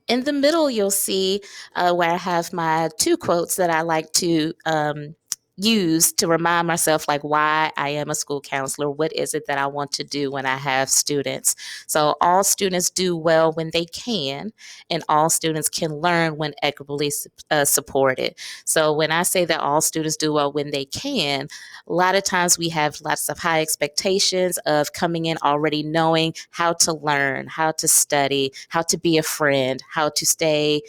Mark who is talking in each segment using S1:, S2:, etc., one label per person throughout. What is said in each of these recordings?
S1: In the middle, you'll see where I have my two quotes that I like to use to remind myself like why I am a school counselor. What is it that I want to do when I have students? So all students do well when they can, and all students can learn when equitably supported. So when I say that all students do well when they can, a lot of times we have lots of high expectations of coming in already knowing how to learn, how to study, how to be a friend, how to stay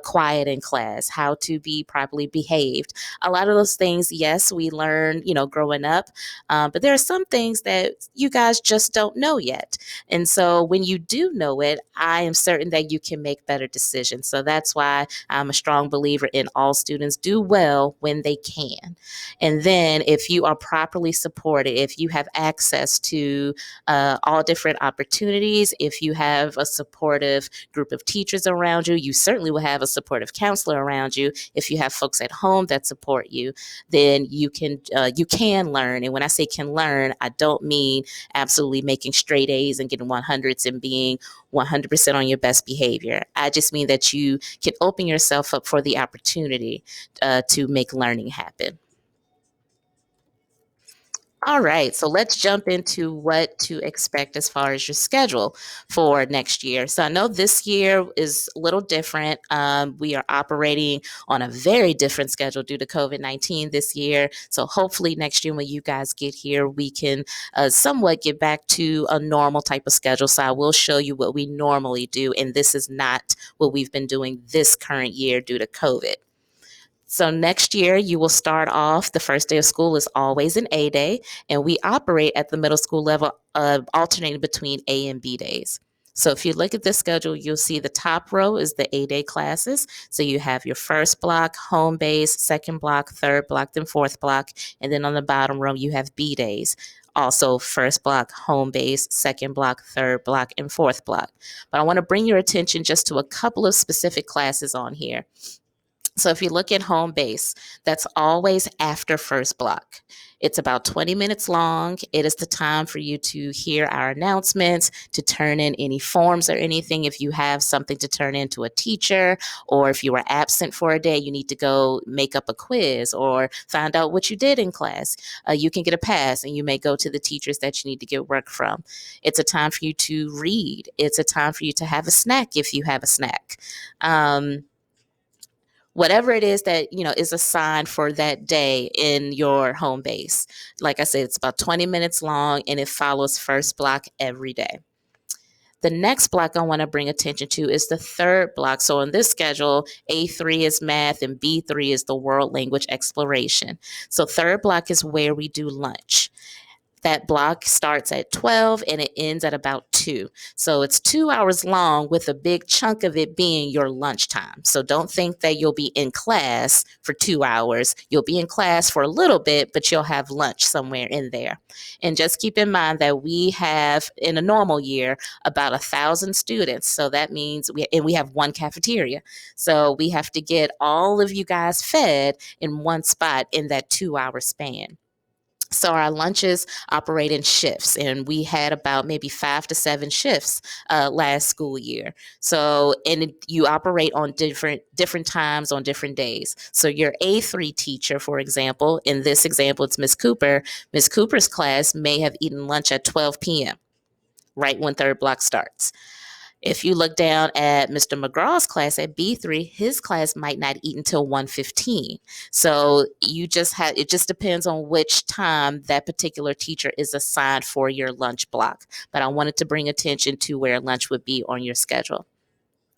S1: quiet in class, how to be properly behaved. A lot of those things, yes, we learn, growing up, but there are some things that you guys just don't know yet. And so when you do know it, I am certain that you can make better decisions. So that's why I'm a strong believer in all students do well when they can. And then if you are properly supported, if you have access to all different opportunities, if you have a supportive group of teachers around you, you certainly will have a supportive counselor around you. If you have folks at home that support you, then you can learn. And when I say can learn, I don't mean absolutely making straight A's and getting 100s and being 100% on your best behavior. I just mean that you can open yourself up for the opportunity to make learning happen. All right, so let's jump into what to expect as far as your schedule for next year. So I know this year is a little different. We are operating on a very different schedule due to COVID-19 this year. So hopefully next year when you guys get here, we can somewhat get back to a normal type of schedule. So I will show you what we normally do, and this is not what we've been doing this current year due to COVID. So next year, you will start off. The first day of school is always an A day, and we operate at the middle school level, alternating between A and B days. So if you look at this schedule, you'll see the top row is the A-day classes. So you have your first block, home base, second block, third block, then fourth block, and then on the bottom row you have B days. Also, first block, home base, second block, third block, and fourth block. But I want to bring your attention just to a couple of specific classes on here. So if you look at home base, that's always after first block. It's about 20 minutes long. It is the time for you to hear our announcements, to turn in any forms or anything. If you have something to turn in to a teacher, or if you were absent for a day, you need to go make up a quiz or find out what you did in class. You can get a pass and you may go to the teachers that you need to get work from. It's a time for you to read. It's a time for you to have a snack if you have a snack. Whatever it is that is assigned for that day in your home base. Like I said, it's about 20 minutes long and it follows first block every day. The next block I want to bring attention to is the third block. So on this schedule, A3 is math and B3 is the world language exploration. So third block is where we do lunch. That block starts at 12 and it ends at about 2. So it's 2 hours long with a big chunk of it being your lunchtime. So don't think that you'll be in class for 2 hours. You'll be in class for a little bit, but you'll have lunch somewhere in there. And just keep in mind that we have, in a normal year, about 1,000 students. So that means we have one cafeteria. So we have to get all of you guys fed in one spot in that 2 hour span. So our lunches operate in shifts, and we had about maybe 5 to 7 shifts last school year. So, and you operate on different times on different days. So your A3 teacher, for example, in this example, it's Miss Cooper. Miss Cooper's class may have eaten lunch at 12 p.m., right when third block starts. If you look down at Mr. McGraw's class at B3, his class might not eat until 1:15. So it just depends on which time that particular teacher is assigned for your lunch block. But I wanted to bring attention to where lunch would be on your schedule.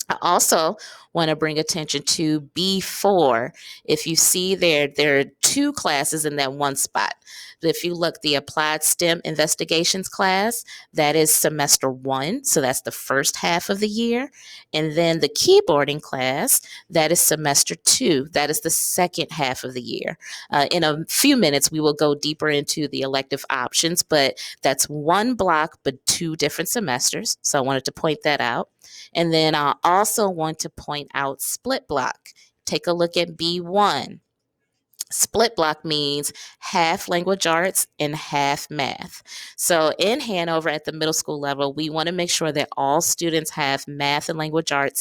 S1: I also want to bring attention to B4. If you see there are two classes in that one spot. If you look, the Applied STEM Investigations class, that is semester 1, so that's the first half of the year. And then the keyboarding class, that is semester 2, that is the second half of the year. In a few minutes, we will go deeper into the elective options, but that's one block, but two different semesters. So I wanted to point that out. And then I also want to point out split block. Take a look at B1. Split block means half language arts and half math. So in Hanover at the middle school level, we want to make sure that all students have math and language arts